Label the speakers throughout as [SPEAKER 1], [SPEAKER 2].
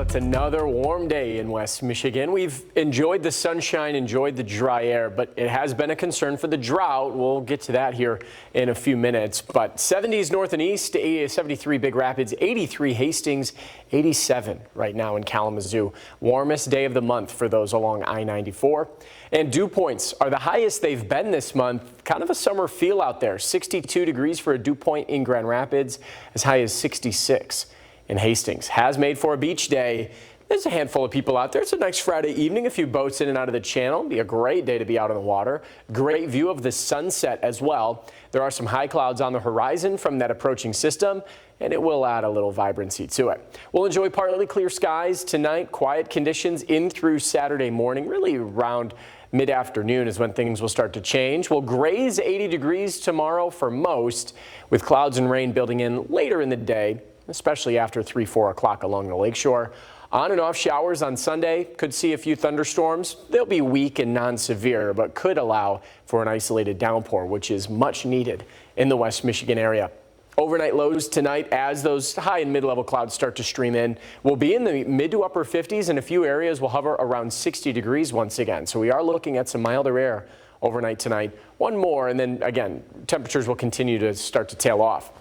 [SPEAKER 1] it's another warm day in West Michigan. We've enjoyed the sunshine, enjoyed the dry air, but it has been a concern for the drought. We'll get to that here in a few minutes. But 70s north and east, 73 Big Rapids, 83 Hastings, 87 right now in Kalamazoo. Warmest day of the month for those along I-94. And dew points are the highest they've been this month. Kind of a summer feel out there. 62 degrees for a dew point in Grand Rapids, as high as 66 in Hastings. Has made for a beach day. There's a handful of people out there. It's a nice Friday evening. A few boats in and out of the channel. Be a great day to be out on the water. Great view of the sunset as well. There are some high clouds on the horizon from that approaching system, and it will add a little vibrancy to it. We'll enjoy partly clear skies tonight. Quiet conditions in through Saturday morning. Really around mid-afternoon is when things will start to change. We'll graze 80 degrees tomorrow for most, with clouds and rain building in later in the day, especially after 3-4 o'clock along the lakeshore. On and off showers on Sunday. Could see a few thunderstorms. They'll be weak and non-severe, but could allow for an isolated downpour, which is much needed in the West Michigan area. Overnight lows tonight as those high and mid-level clouds start to stream in. We'll be in the mid to upper 50s, and a few areas will hover around 60 degrees once again. So we are looking at some milder air overnight tonight. One more, and then again, temperatures will continue to start to tail off.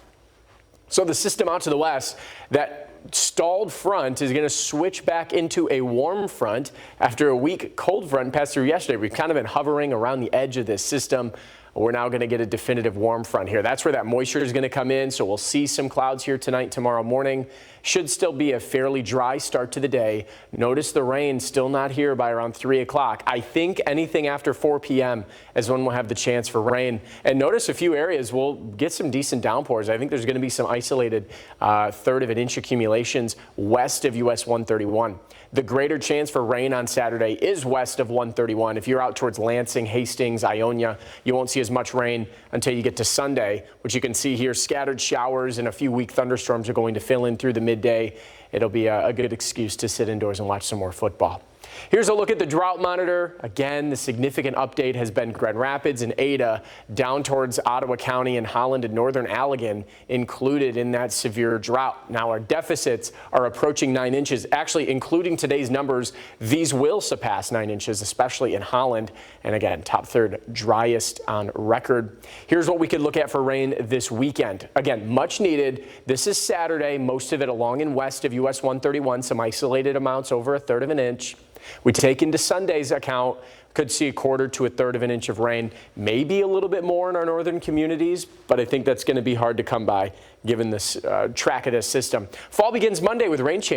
[SPEAKER 1] So the system out to the west, that stalled front is going to switch back into a warm front after a weak cold front passed through yesterday. We've kind of been hovering around the edge of this system. We're now going to get a definitive warm front here. That's where that moisture is going to come in. So we'll see some clouds here tonight, tomorrow morning. Should still be a fairly dry start to the day. Notice the rain still not here by around 3 o'clock. I think anything after 4 p.m. is when we'll have the chance for rain. And notice a few areas will get some decent downpours. I think there's going to be some isolated third of an inch accumulations west of US 131. The greater chance for rain on Saturday is west of 131. If you're out towards Lansing, Hastings, Ionia, you won't see as much rain until you get to Sunday, which you can see here. Scattered showers and a few weak thunderstorms are going to fill in through the midday. It'll be a good excuse to sit indoors and watch some more football. Here's a look at the drought monitor. Again, the significant update has been Grand Rapids and Ada down towards Ottawa County and Holland and northern Allegan included in that severe drought. Now our deficits are approaching 9 inches. Actually, including today's numbers, these will surpass 9 inches, especially in Holland. And again, top third driest on record. Here's what we could look at for rain this weekend. Again, much needed. This is Saturday, most of it along and west of US 131, some isolated amounts over a third of an inch. We take into Sunday's account, could see a quarter to a third of an inch of rain, maybe a little bit more in our northern communities, but I think that's going to be hard to come by given this track of this system. Fall begins Monday with rain change.